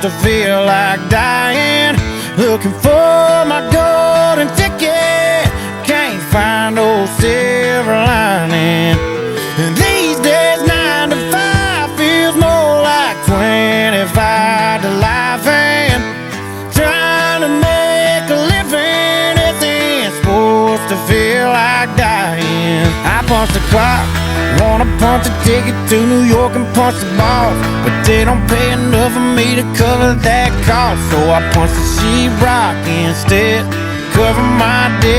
to feel like dying, looking for my golden ticket. Can't find no silver lining. And these days 9 to 5 feels more like 25 to life, and trying to make a living isn't supposed to feel like dying. I punch the clock, wanna punch a ticket to New York and punch the boss, but they don't pay enough for me to cover that cost. So I punch the sheetrock instead, cover my debt.